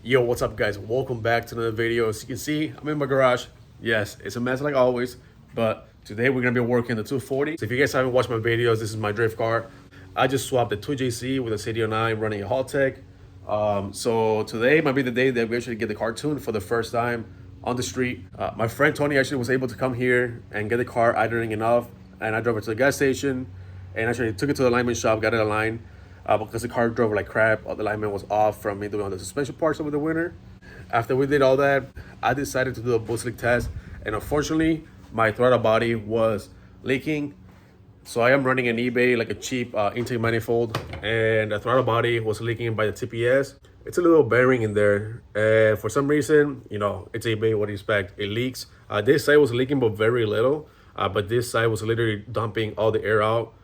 Yo, what's up guys? Welcome back to another video. As you can see, I'm in my garage. Yes, it's a mess like always, but today we're gonna be working the 240. So if you guys haven't watched my videos, this is my drift car. I just swapped the 2JC with a CD09 running a Haltech. So today might be the day that we actually get the car tuned for the first time on the street. My friend Tony actually was able to come here and get the car idling enough, and I drove it to the gas station and actually took it to the alignment shop, got it aligned. Because the car drove like crap, the alignment was off from me doing all the suspension parts over the winter. After we did all that, I decided to do a boost leak test, and unfortunately, my throttle body was leaking. So I am running an eBay, like a cheap intake manifold, and the throttle body was leaking by the TPS. It's a little bearing in there, and for some reason, you know, it's eBay, what do you expect? It leaks. This side was leaking, but very little, but this side was literally dumping all the air out.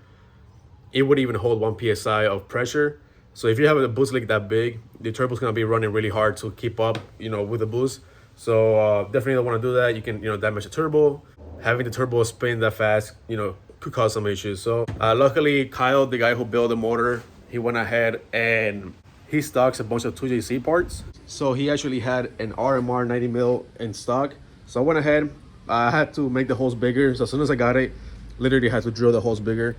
It would even hold 1 psi of pressure. So if you have a boost leak that big, the turbo's gonna be running really hard to keep up, you know, with the boost. So definitely don't want to do that. You can, you know, damage the turbo. Having the turbo spin that fast, you know, could cause some issues. So luckily, Kyle, the guy who built the motor, he went ahead and he stocks a bunch of 2JC parts. So he actually had an RMR 90 mil in stock. So I went ahead, I had to make the holes bigger. So as soon as I got it, literally had to drill the holes bigger.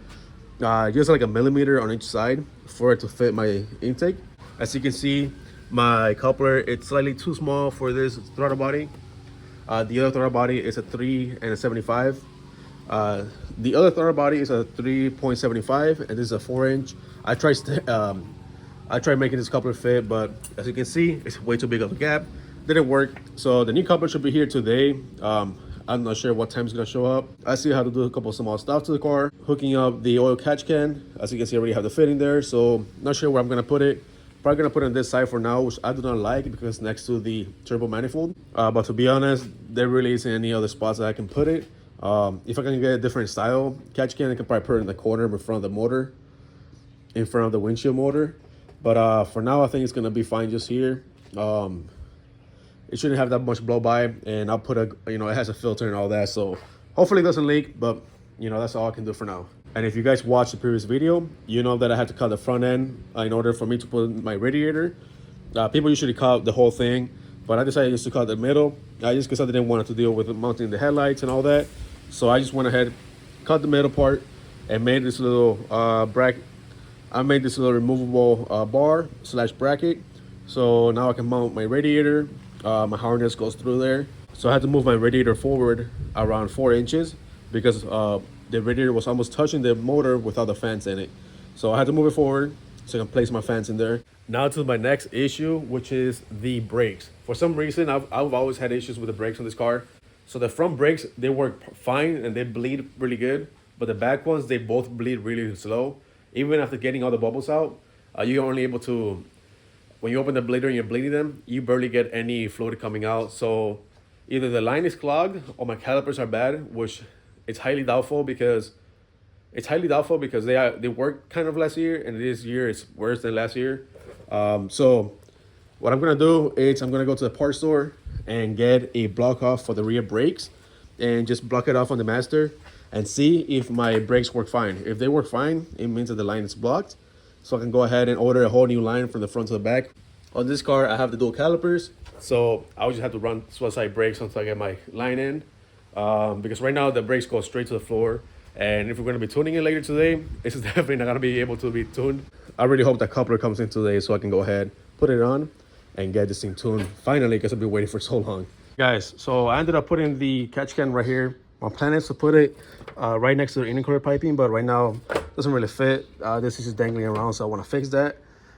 Just like a millimeter on each side for it to fit my intake. As you can see, my coupler, it's slightly too small for this throttle body. The other throttle body is a 3 and a 75. The other throttle body is a 3.75 and this is a 4-inch. I tried making this coupler fit, but as you can see, it's way too big of a gap. Didn't work. So the new coupler should be here today. I'm not sure what time it's gonna show up. I see how to do a couple of small stuff to the car. Hooking up the oil catch can. As you can see, I already have the fitting there. So not sure where I'm gonna put it. Probably gonna put it on this side for now, which I do not like because it's next to the turbo manifold. But to be honest, there really isn't any other spots that I can put it. If I can get a different style catch can, I can probably put it in the corner in front of the motor, in front of the windshield motor. But for now, I think it's gonna be fine just here. It shouldn't have that much blow by, and I'll put a, you know, it has a filter and all that, so hopefully it doesn't leak, but you know, that's all I can do for now. And if you guys watched the previous video, you know that I had to cut the front end in order for me to put my radiator. People usually cut the whole thing, but I decided just to cut the middle. Just because I didn't want to deal with mounting the headlights and all that, so I just went ahead, cut the middle part, and made this little bracket. I made this little removable bar slash bracket, so now I can mount my radiator. My harness goes through there, so I had to move my radiator forward around 4 inches because the radiator was almost touching the motor without the fans in it. So I had to move it forward so I can place my fans in there. Now to my next issue, which is the brakes. For some reason, I've always had issues with the brakes on this car. So the front brakes, they work fine and they bleed really good, but the back ones, they both bleed really slow. Even after getting all the bubbles out, you're only able to, when you open the bleeder and you're bleeding them, you barely get any fluid coming out. So either the line is clogged or my calipers are bad, which it's highly doubtful because they worked kind of last year, and this year it's worse than last year. So what I'm gonna do is I'm gonna go to the parts store and get a block off for the rear brakes and just block it off on the master and see if my brakes work fine. If they work fine, it means that the line is blocked. So I can go ahead and order a whole new line from the front to the back. On this car, I have the dual calipers, so I would just have to run swap-side brakes until I get my line in. Because right now the brakes go straight to the floor, and if we're going to be tuning it later today, this is definitely not going to be able to be tuned. I really hope that coupler comes in today so I can go ahead, put it on, and get this thing tuned finally, because I've been waiting for so long. Guys, so I ended up putting the catch can right here. My plan is to put it right next to the intercooler piping, but right now it doesn't really fit. This is just dangling around, so I want to fix that.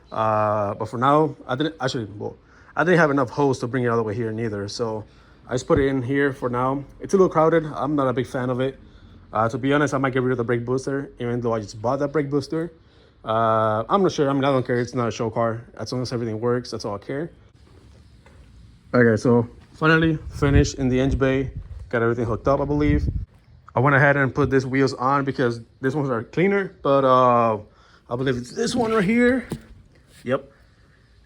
But for now, I didn't have enough hose to bring it all the way here neither, so I just put it in here for now. It's a little crowded. I'm not a big fan of it. To be honest, I might get rid of the brake booster, even though I just bought that brake booster. I'm not sure. I mean, I don't care. It's not a show car. As long as everything works, that's all I care. Okay, so finally finished in the engine bay. Got everything hooked up, I believe. I went ahead and put these wheels on because these ones are cleaner, but I believe it's this one right here. Yep.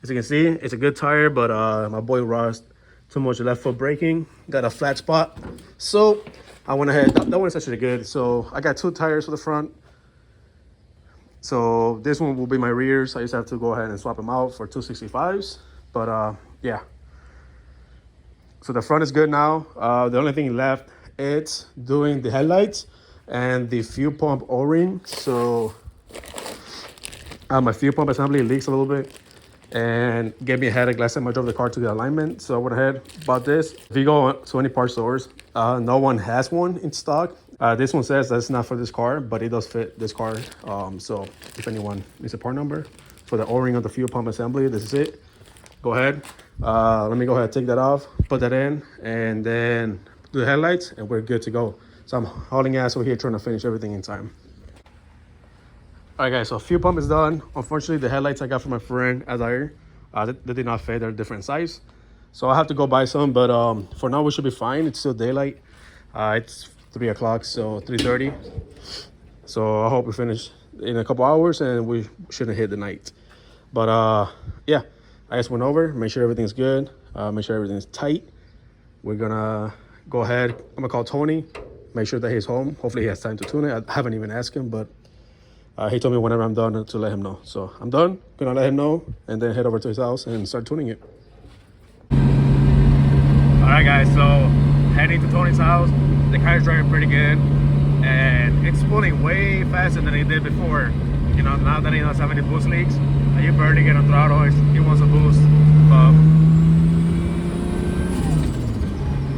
As you can see, it's a good tire, but my boy Ross, too much left foot braking, got a flat spot. So I went ahead, that one is actually good. So I got 2 tires for the front. So this one will be my rears. I just have to go ahead and swap them out for 265s. But yeah. So the front is good now. The only thing left is doing the headlights and the fuel pump O-ring. So my fuel pump assembly leaks a little bit and gave me a headache last time I drove the car to the alignment. So I went ahead, bought this. If you go to any parts stores, no one has one in stock. This one says that's not for this car, but it does fit this car. So if anyone needs a part number for the O-ring of the fuel pump assembly, this is it. Go ahead. Let me go ahead and take that off, put that in, and then do the headlights, and we're good to go. So I'm hauling ass over here trying to finish everything in time. All right, guys, so fuel pump is done. Unfortunately, the headlights I got from my friend Adair, they did not fit. They're different size. So I have to go buy some, but for now, we should be fine. It's still daylight. It's 3 o'clock, so 3:30. So I hope we finish in a couple hours, and we shouldn't hit the night. But yeah. I just went over, make sure everything's good, make sure everything's tight. We're gonna go ahead. I'm gonna call Tony, make sure that he's home. Hopefully he has time to tune it. I haven't even asked him, but he told me whenever I'm done to let him know. So I'm done, gonna let him know, and then head over to his house and start tuning it. All right, guys, so heading to Tony's house. The car is driving pretty good, and it's pulling way faster than it did before. You know, now that he doesn't have any boost leaks, you barely get on throttle. He wants a boost, but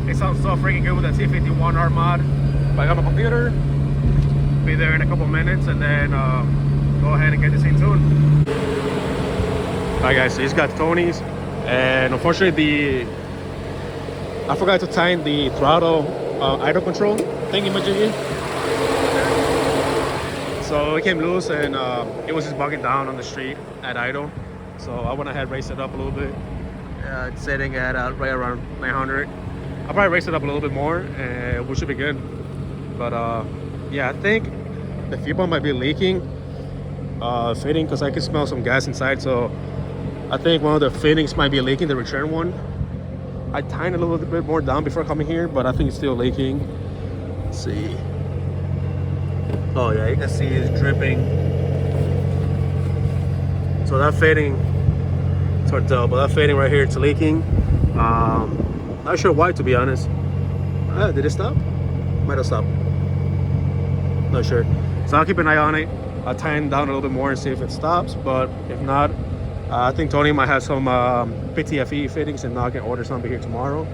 it sounds so freaking good with the T51R mod. But I got my computer, be there in a couple minutes, and then go ahead and get this thing tuned. Alright, guys, so he's got Tony's, and unfortunately I forgot to tighten the throttle idle control thingy-majiggy. So it came loose, and it was just bugging down on the street at idle. So I went ahead, raised it up a little bit. It's sitting at right around 900. I'll probably raise it up a little bit more, and we should be good. But yeah, I think the fuel pump might be leaking, fitting, because I can smell some gas inside. So I think one of the fittings might be leaking, the return one. I tightened a little bit more down before coming here, but I think it's still leaking. Let's see. Oh yeah, you can see it's dripping. So that fading, it's hard to tell, but that fading right here, it's leaking. Not sure why, to be honest. Did it stop? Might have stopped. Not sure. So I'll keep an eye on it. I'll tighten down a little bit more and see if it stops. But if not, I think Tony might have some PTFE fittings, and I can order some here tomorrow.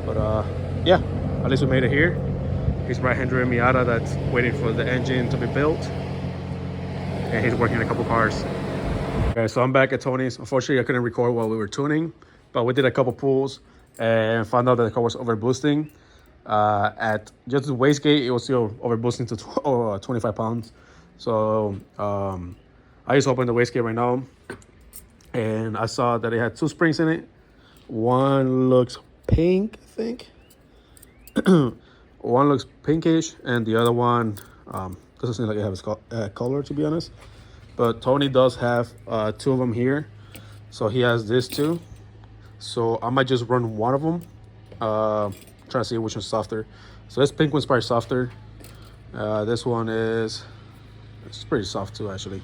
But yeah, at least we made it here. His right-hander Miata that's waiting for the engine to be built, and he's working a couple cars. Okay, so I'm back at Tony's. Unfortunately, I couldn't record while we were tuning, but we did a couple pulls and found out that the car was over boosting. At just the wastegate, it was still over boosting to 25 pounds. So I just opened the wastegate right now, and I saw that it had 2 springs in it. One looks pink, I think. One looks pinkish, and the other one doesn't seem like it has a color, to be honest. But Tony does have 2 of them here, so he has this too. So I might just run one of them, try to see which one's softer. So this pink one's probably softer. This one it's pretty soft too, actually.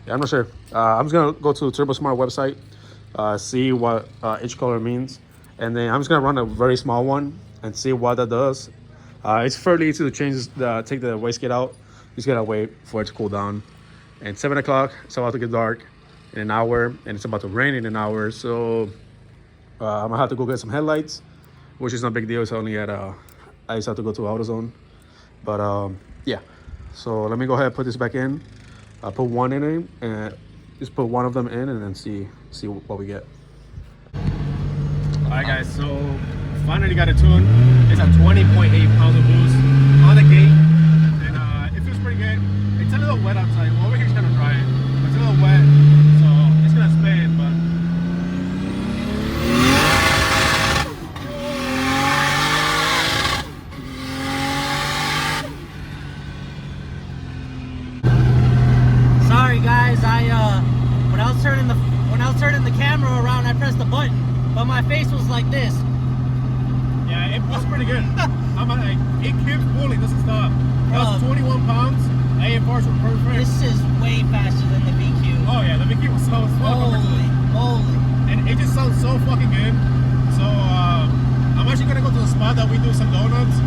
Yeah, I'm not sure. I'm just gonna go to the TurboSmart website, see what each color means, and then I'm just gonna run a very small one and see what that does. It's fairly easy to take the wastegate out. You just gotta wait for it to cool down. And 7 o'clock, it's about to get dark in an hour, and it's about to rain in an hour. So I'm gonna have to go get some headlights, which is not a big deal. It's only at I just have to go to AutoZone. But yeah, so let me go ahead and put this back in. I'll put one in it, and just put one of them in, and then see what we get. All right, guys, so finally got it tuned. It's a 20.8 pounds of boost on the gate, and it feels pretty good. It's a little wet outside. Well, over here it's kind of dry, but it's a little wet, so it's gonna spin. But sorry, guys. When I was turning the camera around, I pressed the button, but my face was like this. yeah, it was pretty good. It keeps pulling, doesn't stop. That was 21 pounds. AFRs were perfect. This is way faster than the VQ. Oh yeah, the VQ was slow as well. Holy. and it just sounds so fucking good. So I'm actually gonna go to the spot that we do some donuts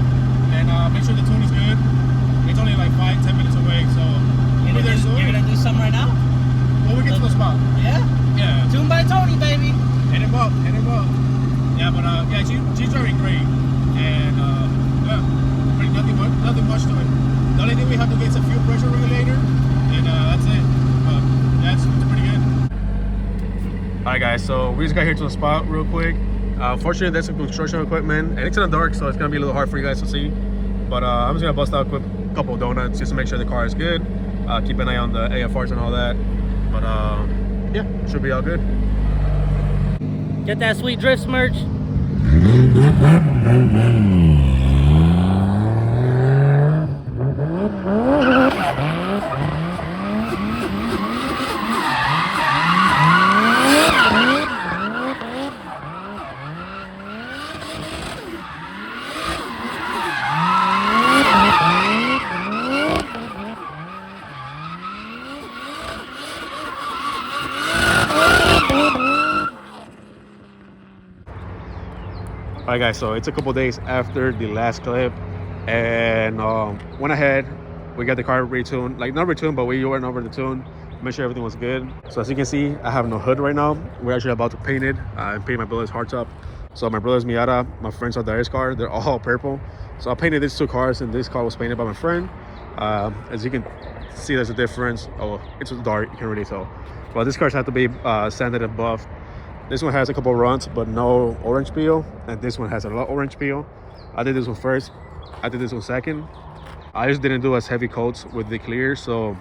and make sure the tune is good. It's only like 5-10 minutes away, so we'll be there soon. You're gonna do some right now? When we get to the spot. Yeah? Yeah. Tune by Tony, baby. Hit him up, hit him up. Yeah, but yeah, she's driving great, and yeah, pretty nothing much to it. The only thing we have to get is a fuel pressure regulator, and that's it. But yeah, it's pretty good. All right, guys, so we just got here to the spot real quick. Unfortunately, there's some construction equipment, and it's in the dark, so it's gonna be a little hard for you guys to see. But I'm just gonna bust out a couple of donuts just to make sure the car is good. Keep an eye on the AFRs and all that. But yeah, should be all good. Get that sweet drift merch. All right, guys, so it's a couple days after the last clip, and went ahead, we got the car retuned, like not retuned, but we went over the tune, make sure everything was good. So as you can see, I have no hood right now. We're actually about to paint it and paint my brother's hardtop. So my brother's Miata, my friend's Aldair's car, they're all purple. So I painted these two cars, and this car was painted by my friend. As you can see, there's a difference. Oh, it's dark, you can't really tell. Well, this car's have to be sanded and buffed. This one has a couple runs, but no orange peel, and this one has a lot of orange peel. I did this one first, I did this one second. I just didn't do as heavy coats with the clear, so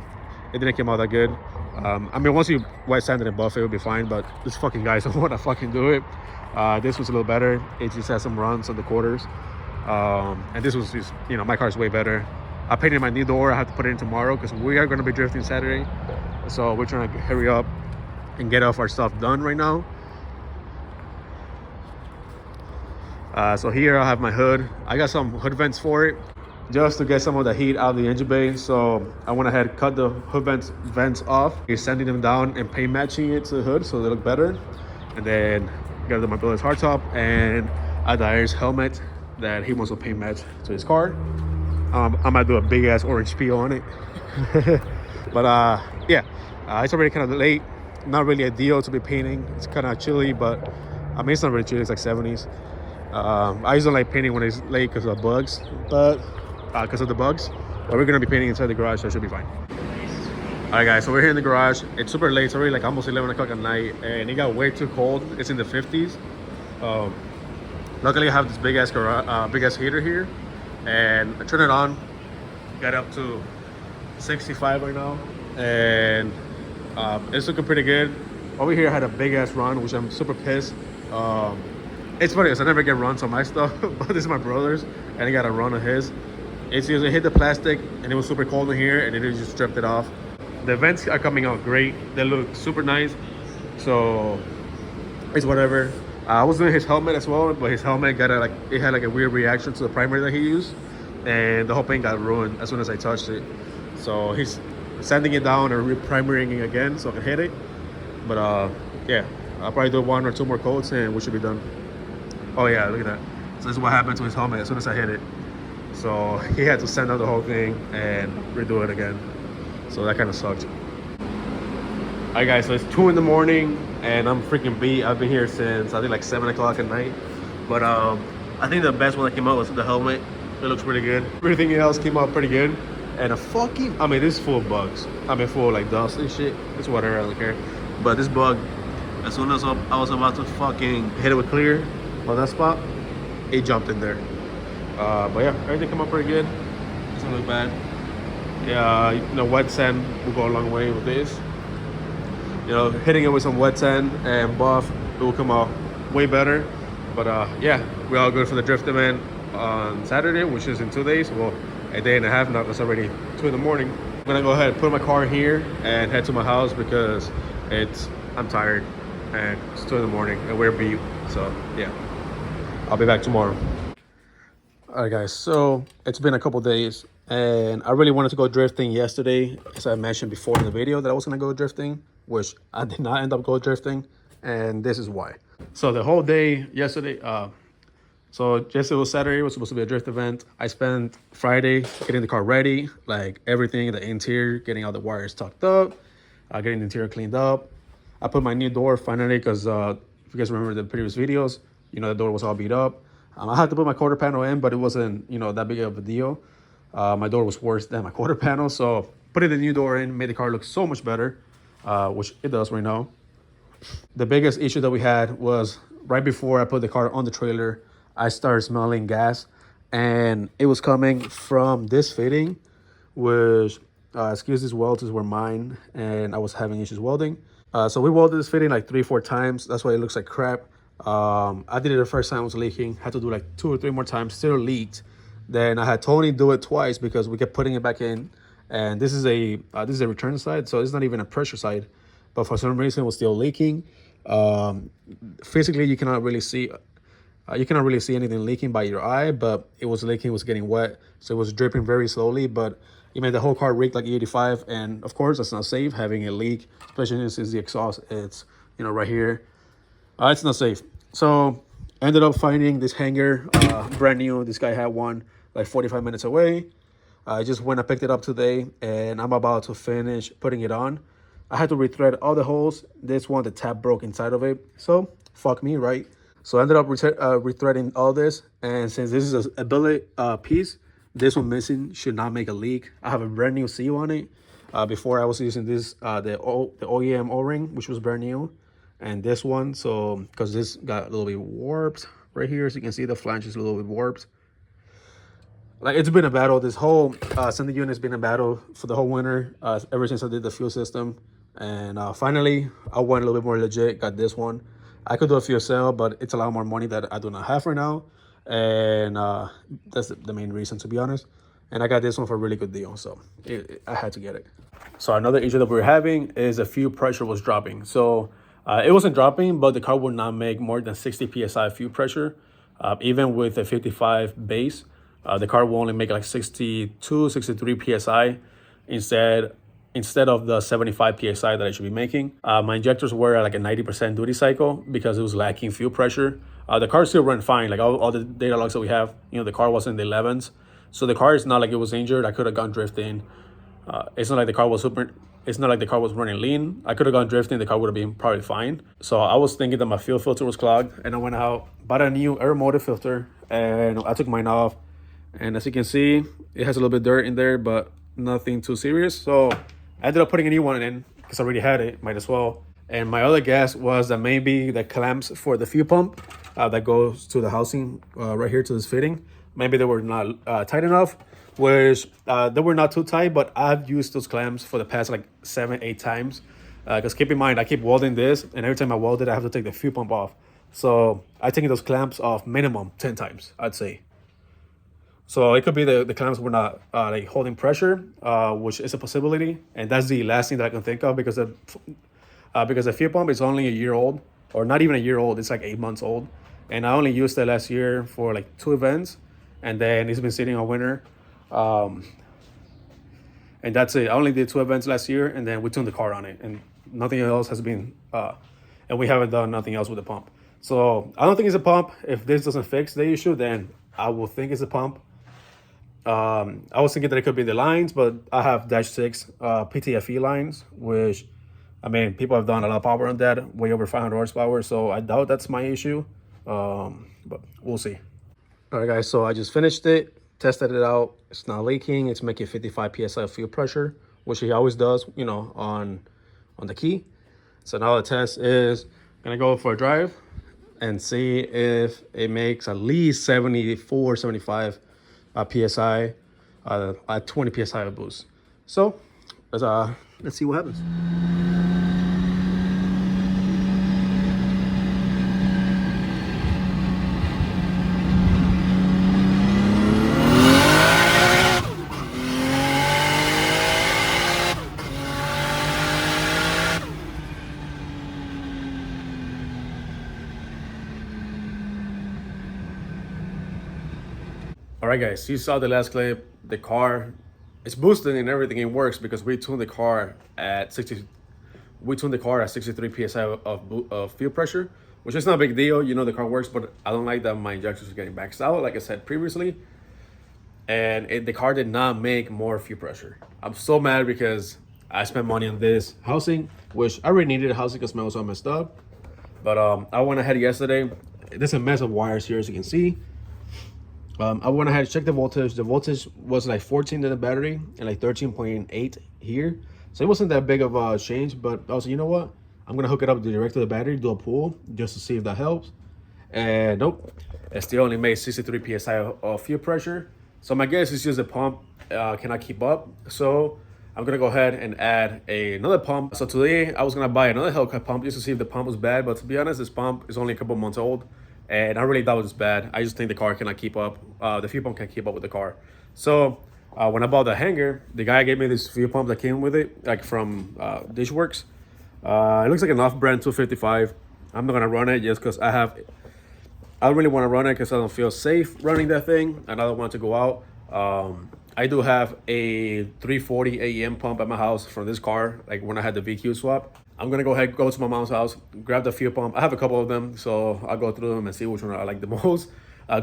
it didn't come out that good. I mean, once you wet sand it and buff it, it'll be fine, but this fucking guys don't want to fucking do it. This was a little better. It just has some runs on the quarters. And this was just, you know, my car's way better. I painted my new door. I have to put it in tomorrow because we are going to be drifting Saturday. So we're trying to hurry up and get off our stuff done right now. So here I have my hood. I got some hood vents for it just to get some of the heat out of the engine bay. So I went ahead and cut the hood vents off. You're sanding them down and paint matching it to the hood so they look better. And then got my brother's hardtop and Aldair's helmet that he wants to paint match to his car. I might do a big ass orange peel on it. But yeah, it's already kind of late. Not really ideal to be painting. It's kind of chilly, but I mean, it's not really chilly. It's like 70s. I usually like painting when it's late because of the bugs, but we're gonna be painting inside the garage, so it should be fine. All right, guys, so we're here in the garage. It's super late. It's already like almost 11 o'clock at night, and it got way too cold. It's in the 50s. Luckily, I have this big ass heater here, and I turn it on. Got up to 65 right now, and it's looking pretty good. Over here, I had a big ass run, which I'm super pissed. It's funny because I never get runs on my stuff, but this is my brother's, and he got a run on his. It hit the plastic, and it was super cold in here, and it just stripped it off. The vents are coming out great. They look super nice, so it's whatever. I was doing his helmet as well, but his helmet got it had like a weird reaction to the primer that he used, and the whole paint got ruined as soon as I touched it. So he's sanding it down and re-primering it again so I can hit it. But yeah, I'll probably do 1 or 2 more coats, and we should be done. Oh yeah, look at that. So this is what happened to his helmet as soon as I hit it. So he had to sand out the whole thing and redo it again. So that kind of sucked. All right, guys, so it's 2 in the morning and I'm freaking beat. I've been here since I think like 7 o'clock at night. But I think the best one that came out was the helmet. It looks pretty good. Everything else came out pretty good. And I mean, this is full of bugs. I mean, full of like dust and shit. It's whatever, I don't care. But this bug, as soon as I was about to fucking hit it with clear on that spot, it jumped in there. But yeah, everything came out pretty good. Doesn't look bad. Yeah, you know, wet sand will go a long way with this. You know, hitting it with some wet sand and buff, it will come out way better. But yeah, we're all good for the drift event on Saturday, which is in 2 days. Well, a day and a half now, it's already 2 in the morning. I'm gonna go ahead and put my car here and head to my house because I'm tired and it's 2 in the morning and we're beat. So yeah, I'll be back tomorrow. All right, guys, so it's been a couple days and I really wanted to go drifting yesterday, as I mentioned before in the video that I was gonna go drifting, which I did not end up going drifting. and this is why. So the whole day yesterday, so yesterday was Saturday, it was supposed to be a drift event. I spent Friday getting the car ready, like everything, the interior, getting all the wires tucked up, getting the interior cleaned up. I put my new door finally, because if you guys remember the previous videos, you know, the door was all beat up. I had to put my quarter panel in, but it wasn't, you know, that big of a deal. My door was worse than my quarter panel, so putting the new door in made the car look so much better, which it does right now. The biggest issue that we had was right before I put the car on the trailer, I started smelling gas, and it was coming from this fitting, which these welds were mine, and I was having issues welding. So we welded this fitting like 3-4 times. That's why it looks like crap. I did it the first time, it was leaking. Had to do like 2 or 3 more times, still leaked. Then I had Tony do it twice because we kept putting it back in. And this is a return side, so it's not even a pressure side. But for some reason, it was still leaking. Physically, you cannot really see anything leaking by your eye, but it was leaking, it was getting wet, so it was dripping very slowly. But it made the whole car reek like 85, and of course, that's not safe having a leak, especially since the exhaust, it's, you know, right here. It's not safe. So ended up finding this hanger, brand new. This guy had one like 45 minutes away. I just went and picked it up today, and I'm about to finish putting it on. I had to rethread all the holes. This one, the tab broke inside of it, so fuck me, right? So I ended up rethreading all this, and since this is a billet piece, this one missing should not make a leak. I have a brand new seal on it. Before I was using this, the OEM O-ring, which was brand new, and this one, so because this got a little bit warped right here, as you can see, the flange is a little bit warped. Like, it's been a battle. This whole sending unit has been a battle for the whole winter, ever since I did the fuel system. And finally, I went a little bit more legit, got this one. I could do a fuel cell, but it's a lot more money that I do not have right now. And that's the main reason, to be honest. And I got this one for a really good deal, so I had to get it. So another issue that we're having is the fuel pressure was dropping. So it wasn't dropping, but the car would not make more than 60 PSI fuel pressure. Even with a 55 base, the car will only make like 62, 63 PSI instead of the 75 PSI that I should be making. My injectors were at like a 90% duty cycle because it was lacking fuel pressure. The car still ran fine. Like all the data logs that we have, you know, the car was in the 11s. So the car is not like it was injured. I could have gone drifting. It's not like the car was running lean. I could have gone drifting. The car would have been probably fine. So I was thinking that my fuel filter was clogged, and I went out, bought a new air motor filter, and I took mine off. And as you can see, it has a little bit of dirt in there, but nothing too serious. So I ended up putting a new one in because I already had it, might as well. And my other guess was that maybe the clamps for the fuel pump that goes to the housing right here to this fitting, maybe they were not tight enough, which they were not too tight, but I've used those clamps for the past like 7-8 times. Because keep in mind, I keep welding this, and every time I weld it, I have to take the fuel pump off. So I take those clamps off minimum 10 times, I'd say. So it could be the clamps were not like holding pressure, which is a possibility, and that's the last thing that I can think of because the fuel pump is only a year old, or not even a year old. It's like 8 months old, and I only used it last year for like 2 events, and then it's been sitting all winter, and that's it. I only did 2 events last year, and then we tuned the car on it, and nothing else has been, and we haven't done nothing else with the pump. So I don't think it's a pump. If this doesn't fix the issue, then I will think it's a pump. I was thinking that it could be the lines, but I have -6 PTFE lines, which, I mean, people have done a lot of power on that, way over 500 horsepower, so I doubt that's my issue, but we'll see. All right, guys, so I just finished it, tested it out. It's not leaking. It's making 55 PSI of fuel pressure, which he always does, you know, on the key. So now the test is gonna go for a drive and see if it makes at least 74, 75 PSI, at 20 PSI of boost. So let's see what happens. All right, guys, you saw the last clip. The car is boosting and everything. It works because we tuned the car at we tuned the car at 63 psi of fuel pressure, which is not a big deal. You know, the car works, but I don't like that my injectors are getting maxed out, like I said previously. And the car did not make more fuel pressure. I'm so mad because I spent money on this housing, which I already needed a housing because my was all messed up. But I went ahead yesterday. There's a mess of wires here, as you can see. I went ahead and checked the voltage. The voltage was like 14 in the battery and like 13.8 here. So it wasn't that big of a change, but I was like, you know what? I'm gonna hook it up direct to the battery, do a pull, just to see if that helps. And nope, it still only made 63 psi of fuel pressure. So my guess is just the pump cannot keep up. So I'm gonna go ahead and add another pump. So today I was gonna buy another Hellcat pump just to see if the pump was bad. But to be honest, this pump is only a couple months old. And I really thought it was bad. I just think the car cannot keep up. The fuel pump can't keep up with the car. So when I bought the hanger, the guy gave me this fuel pump that came with it, like from Dishworks. It looks like an off-brand 255. I'm not gonna run it just because I don't really want to run it because I don't feel safe running that thing, and I don't want it to go out. I do have a 340 AEM pump at my house from this car, like when I had the VQ swap. I'm gonna go to my mom's house, grab the fuel pump. I have a couple of them, so I'll go through them and see which one I like the most.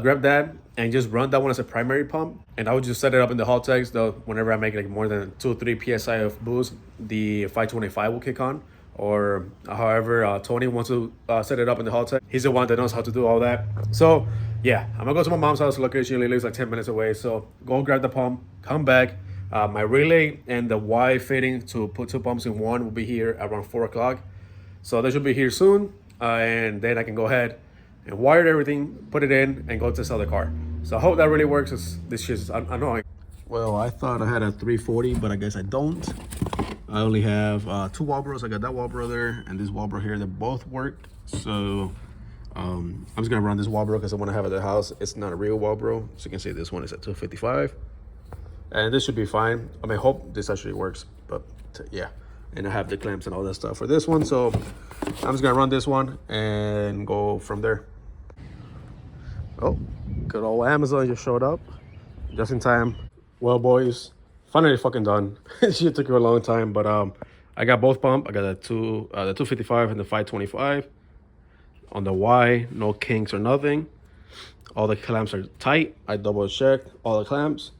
Grab that and just run that one as a primary pump, and I would just set it up in the Haltex. Though whenever I make like more than 2 or 3 psi of boost, the 525 will kick on. Or however Tony wants to set it up in the Haltex. He's the one that knows how to do all that. So yeah, I'm gonna go to my mom's house. Location lives like 10 minutes away. So go grab the pump, come back. My relay and the Y fitting to put 2 pumps in one will be here around 4 o'clock. So they should be here soon. And then I can go ahead and wire everything, put it in, and go test out the car. So I hope that really works. This shit is annoying. Well, I thought I had a 340, but I guess I don't. I only have 2 Walbros. I got that Walbro there and this Walbro here. They both work. So I'm just gonna run this Walbro because I want to have it at the house. It's not a real Walbro. So you can see this one is at 255. And this should be fine. I mean, hope this actually works, but yeah. And I have the clamps and all that stuff for this one. So I'm just gonna run this one and go from there. Oh, good old Amazon just showed up just in time. Well, boys, finally fucking done. This shit took a long time, but I got both pump. I got the 255 and the 525 on the Y. No kinks or nothing. All the clamps are tight. I double checked all the clamps.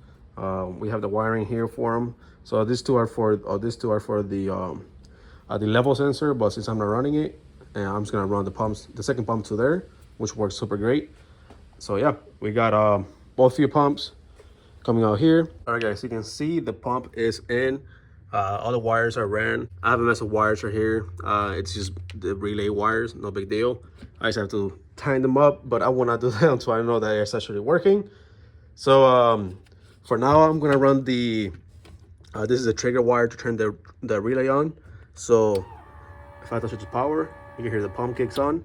We have the wiring here for them. So these two are for the level sensor. But since I'm not running it, and I'm just gonna run the second pump to there, which works super great. So yeah, we got both fuel pumps coming out here. All right, guys, you can see the pump is in. All the wires are ran. I have a mess of wires right here. It's just the relay wires, no big deal. I just have to tighten them up, but I will not do that until I know that it's actually working. So for now, I'm gonna run the this is a trigger wire to turn the relay on. So if I touch it to power, you can hear the pump kicks on.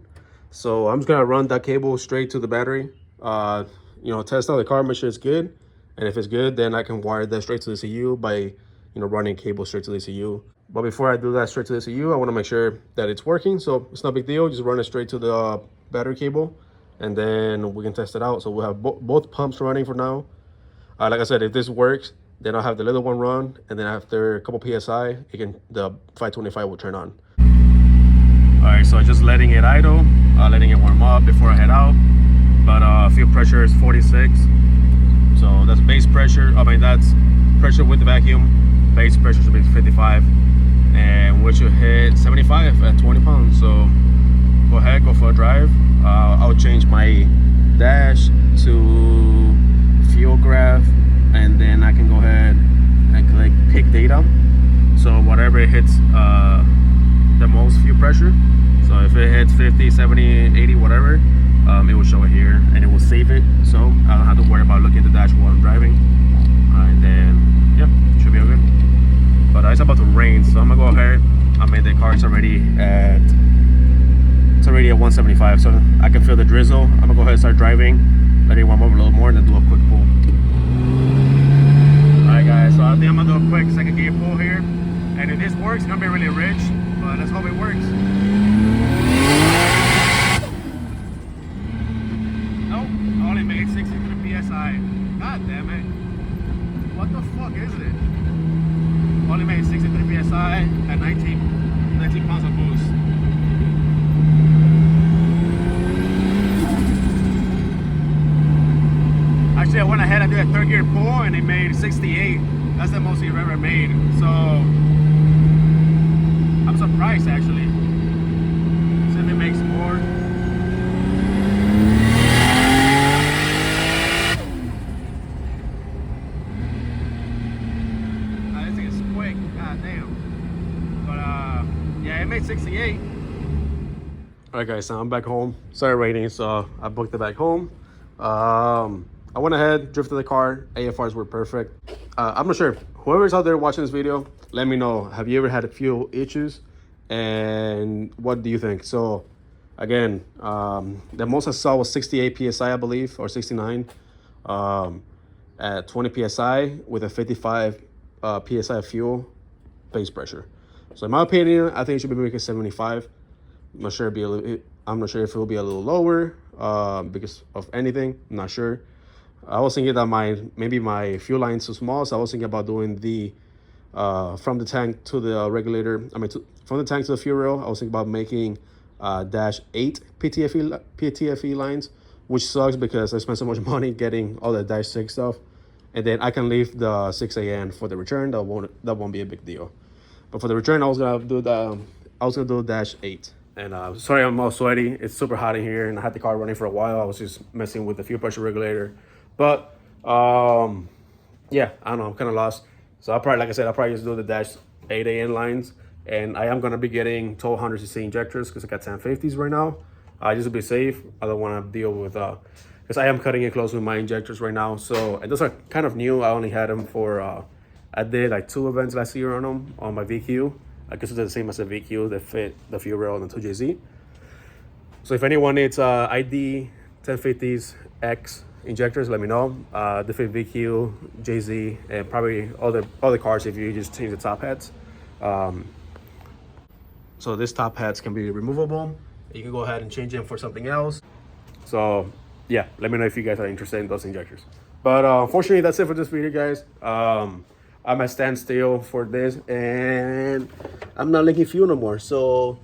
So I'm just gonna run that cable straight to the battery. Test out the car, make sure it's good. And if it's good, then I can wire that straight to the CU by, running cable straight to the CU. But before I do that straight to the CU, I want to make sure that it's working. So it's not a big deal. Just run it straight to the battery cable, and then we can test it out. So we'll have both pumps running for now. Like I said, if this works, then I'll have the little one run, and then after a couple PSI, the 525 will turn on. All right, so just letting it idle, letting it warm up before I head out. But fuel pressure is 46. So that's base pressure. I mean, that's pressure with the vacuum. Base pressure should be 55. And we should hit 75 at 20 pounds. So go ahead, go for a drive. I'll change my dash to fuel graph. And then I can go ahead and click pick data. So whatever it hits the most fuel pressure. So if it hits 50, 70, 80, whatever, it will show it here and it will save it, so I don't have to worry about looking at the dash while I'm driving. And then yeah, should be all good. But it's about to rain, so I'm gonna go ahead. I mean, the car's already at 175, so I can feel the drizzle. I'm gonna go ahead and start driving, let it warm up a little more, and then do a quick pull. All right, guys, so I think I'm gonna do a quick second gear pull here, and if this works, it's gonna be really rich, but let's hope it works. Only made 63 psi. God damn it. What the fuck is it? Only made 63 psi at 19 19 pounds of boost. Actually, I went ahead and did a third gear pull and it made 68. That's the most you've ever made. So I'm surprised actually. See if it makes more. This thing is quick. God damn. But yeah, it made 68. Alright guys, so I'm back home. Started raining, so I booked it back home. I went ahead, drifted the car. AFRs were perfect. I'm not sure. Whoever's out there watching this video, let me know. Have you ever had a fuel issues? And what do you think? So, again, the most I saw was 68 PSI, I believe, or 69. At 20 PSI with a 55 PSI of fuel base pressure. So in my opinion, I think it should be making 75. I'm not sure if it will be a little lower because of anything. I'm not sure. I was thinking that maybe my fuel line is too small, so I was thinking about doing the from the tank to the regulator. From the tank to the fuel rail. I was thinking about making -8 PTFE lines, which sucks because I spent so much money getting all the -6 stuff, and then I can leave the 6AN for the return. That won't be a big deal. But for the return, I was gonna do -8. And sorry, I'm all sweaty. It's super hot in here, and I had the car running for a while. I was just messing with the fuel pressure regulator. But yeah, I don't know, I'm kind of lost. So I'll probably just do the -8AN lines, and I am gonna be getting 1200cc injectors because I got 1050s right now. Just to be safe. I don't want to deal with because I am cutting it close with my injectors right now. So, and those are kind of new. I only had them for I did like 2 events last year on them on my VQ. I guess it's the same as the VQ that fit the fuel rail and the 2JZ. So if anyone needs ID 1050s X injectors, let me know. The fit VQ, JZ, and probably other cars if you just change the top hats. So this top hats can be removable. You can go ahead and change them for something else. So yeah, let me know if you guys are interested in those injectors. But unfortunately, that's it for this video, guys. I'm at standstill for this, and I'm not leaking fuel no more. So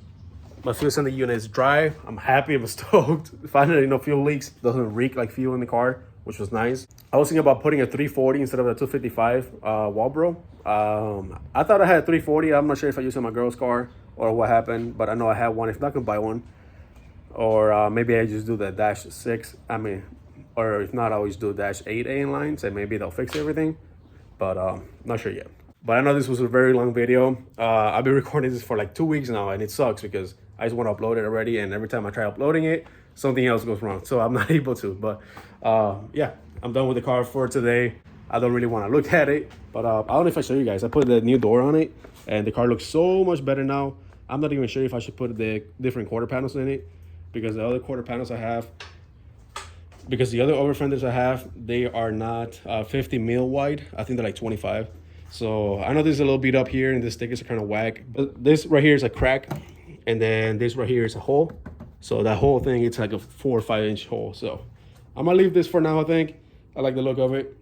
my fuel sending unit is dry. I'm happy. I'm stoked. Finally, no fuel leaks. Doesn't reek like fuel in the car, which was nice. I was thinking about putting a 340 instead of the 255 Walbro. I thought I had a 340. I'm not sure if I used it on my girl's car or what happened, but I know I had one. If not, I can buy one. Or maybe I just do the -6. Or if not, I always do -8AN lines, and maybe they'll fix everything. But not sure yet. But I know this was a very long video. I've been recording this for like 2 weeks now, and it sucks because I just want to upload it already, and every time I try uploading it, something else goes wrong, so I'm not able to. But yeah, I'm done with the car for today. I don't really want to look at it, but I don't know if I show you guys. I put the new door on it, and the car looks so much better now. I'm not even sure if I should put the different quarter panels in it, because the other quarter panels I have, because the other over fenders I have, they are not 50 mil wide. I think they're like 25. So I know there's a little beat up here, and the stickers are kind of whack. But this right here is a crack, and then this right here is a hole. So that whole thing, it's like a 4 or 5 inch hole. So I'm gonna leave this for now. I think I like the look of it.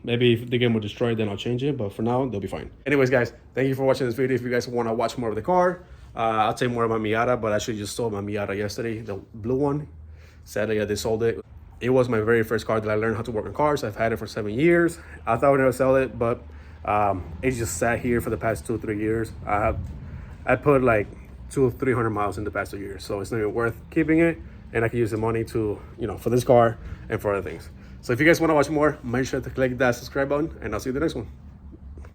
Maybe if the game will destroy it, then I'll change it. But for now, they'll be fine. Anyways, guys, thank you for watching this video. If you guys want to watch more of the car, I'll take more of my Miata. But I actually just sold my Miata yesterday, the blue one. Sadly, I just sold it. It was my very first car that I learned how to work on cars. I've had it for 7 years. I thought I would never sell it, but it just sat here for the past 2 or 3 years. I put like 200 or 300 miles in the past 2 years, so it's not even worth keeping it. And I can use the money to, for this car and for other things. So if you guys want to watch more, make sure to click that subscribe button, and I'll see you in the next one.